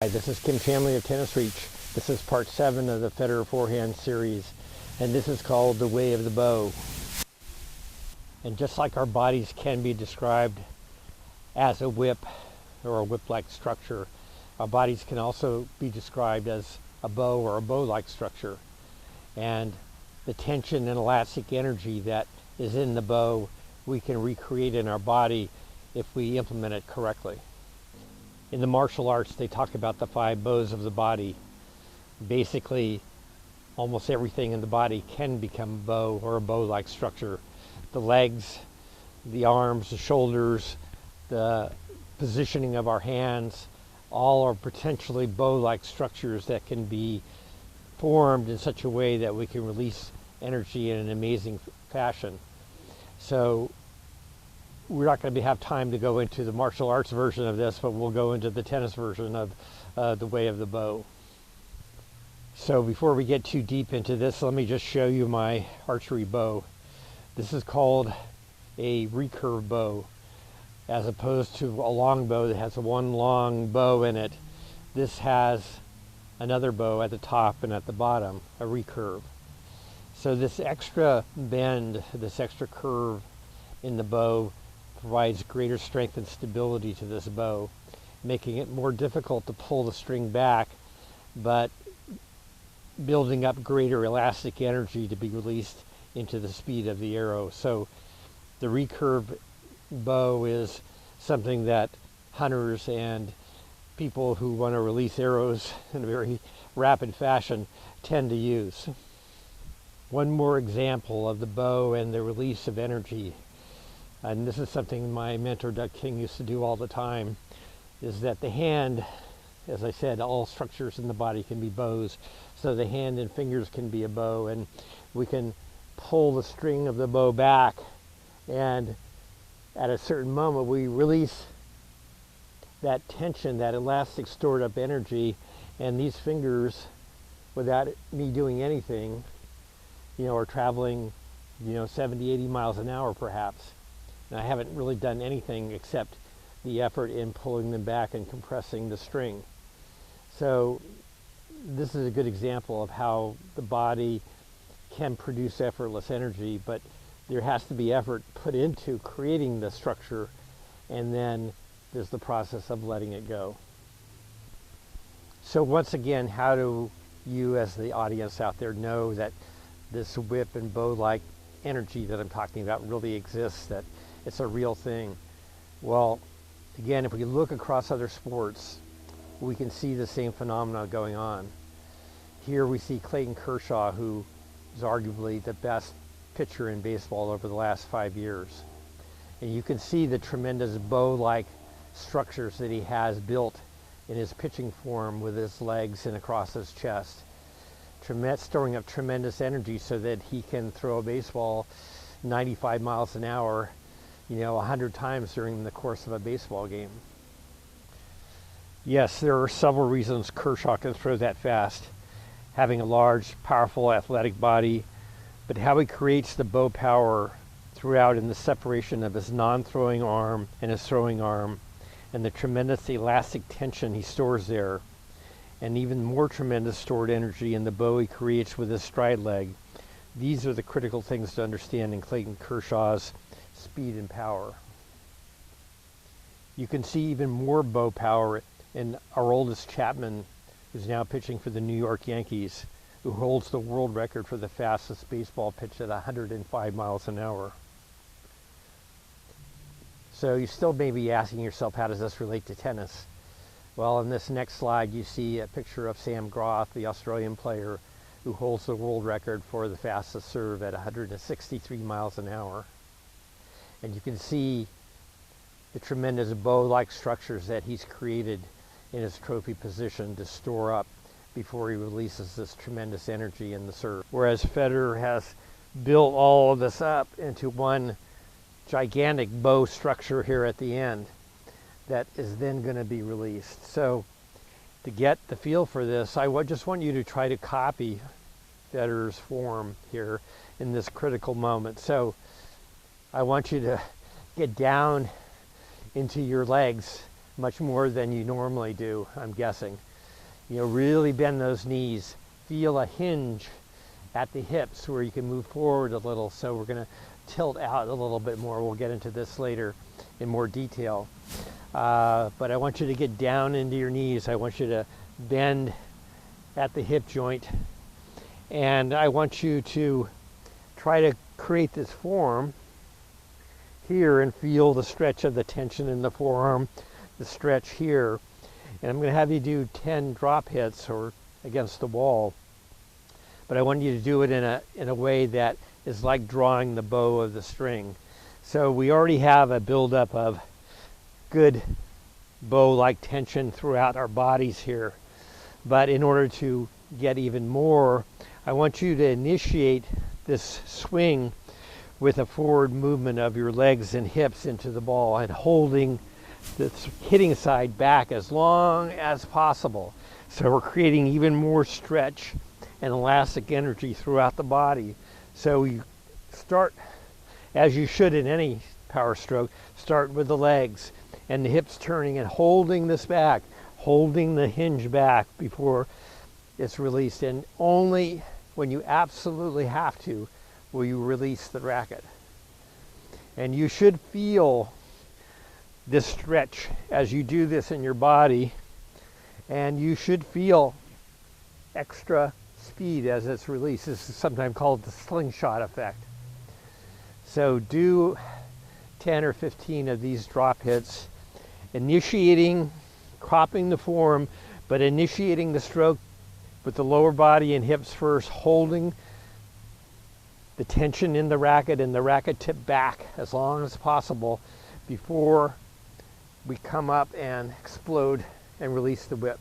Hi, this is Kim Chamley of Tennis Reach. This is part 7 of the Federer Forehand series, and this is called The Way of the Bow. And just like our bodies can be described as a whip or a whip-like structure, our bodies can also be described as a bow or a bow-like structure. And the tension and elastic energy that is in the bow, we can recreate in our body if we implement it correctly. In the martial arts, they talk about the 5 bows of the body. Basically, almost everything in the body can become a bow or a bow-like structure. The legs, the arms, the shoulders, the positioning of our hands, all are potentially bow-like structures that can be formed in such a way that we can release energy in an amazing fashion. So we're not going to have time to go into the martial arts version of this, but we'll go into the tennis version of the way of the bow. So before we get too deep into this, let me just show you my archery bow. This is called a recurve bow, as opposed to a long bow that has one long bow in it. This has another bow at the top and at the bottom, a recurve. So this extra bend, this extra curve in the bow provides greater strength and stability to this bow, making it more difficult to pull the string back, but building up greater elastic energy to be released into the speed of the arrow. So the recurve bow is something that hunters and people who want to release arrows in a very rapid fashion tend to use. One more example of the bow and the release of energy, and this is something my mentor Doug King used to do all the time, is that the hand, as I said, all structures in the body can be bows. So the hand and fingers can be a bow, and we can pull the string of the bow back, and at a certain moment we release that tension, that elastic stored up energy, and these fingers, without me doing anything, are traveling 70, 80 miles an hour perhaps. And I haven't really done anything except the effort in pulling them back and compressing the string. So this is a good example of how the body can produce effortless energy, but there has to be effort put into creating the structure, and then there's the process of letting it go. So once again, how do you as the audience out there know that this whip and bow-like energy that I'm talking about really exists, that it's a real thing? Well, again, if we look across other sports, we can see the same phenomena going on. Here we see Clayton Kershaw, who is arguably the best pitcher in baseball over the last 5 years. And you can see the tremendous bow-like structures that he has built in his pitching form with his legs and across his chest, storing up tremendous energy so that he can throw a baseball 95 miles an hour 100 times during the course of a baseball game. Yes, there are several reasons Kershaw can throw that fast, having a large, powerful, athletic body, but how he creates the bow power throughout in the separation of his non-throwing arm and his throwing arm, and the tremendous elastic tension he stores there, and even more tremendous stored energy in the bow he creates with his stride leg. These are the critical things to understand in Clayton Kershaw's speed and power. You can see even more bow power in our oldest Chapman, who's now pitching for the New York Yankees, who holds the world record for the fastest baseball pitch at 105 miles an hour. So you still may be asking yourself, how does this relate to tennis? Well, in this next slide, you see a picture of Sam Groth, the Australian player, who holds the world record for the fastest serve at 163 miles an hour. And you can see the tremendous bow-like structures that he's created in his trophy position to store up before he releases this tremendous energy in the serve. Whereas Federer has built all of this up into one gigantic bow structure here at the end that is then going to be released. So to get the feel for this, I just want you to try to copy Federer's form here in this critical moment. So I want you to get down into your legs much more than you normally do, I'm guessing. Really bend those knees. Feel a hinge at the hips where you can move forward a little. So we're going to tilt out a little bit more. We'll get into this later in more detail. But I want you to get down into your knees. I want you to bend at the hip joint. And I want you to try to create this form here and feel the stretch of the tension in the forearm, the stretch here. And I'm going to have you do 10 drop hits or against the wall. But I want you to do it in a way that is like drawing the bow of the string. So we already have a buildup of good bow-like tension throughout our bodies here. But in order to get even more, I want you to initiate this swing with a forward movement of your legs and hips into the ball and holding the hitting side back as long as possible. So we're creating even more stretch and elastic energy throughout the body. So you start, as you should in any power stroke, start with the legs and the hips turning and holding this back, holding the hinge back before it's released. And only when you absolutely have to will you release the racket. And you should feel this stretch as you do this in your body, and you should feel extra speed as it's released. This is sometimes called the slingshot effect. So do 10 or 15 of these drop hits, initiating, cropping the form, but initiating the stroke with the lower body and hips first, holding the tension in the racket and the racket tip back as long as possible before we come up and explode and release the whip.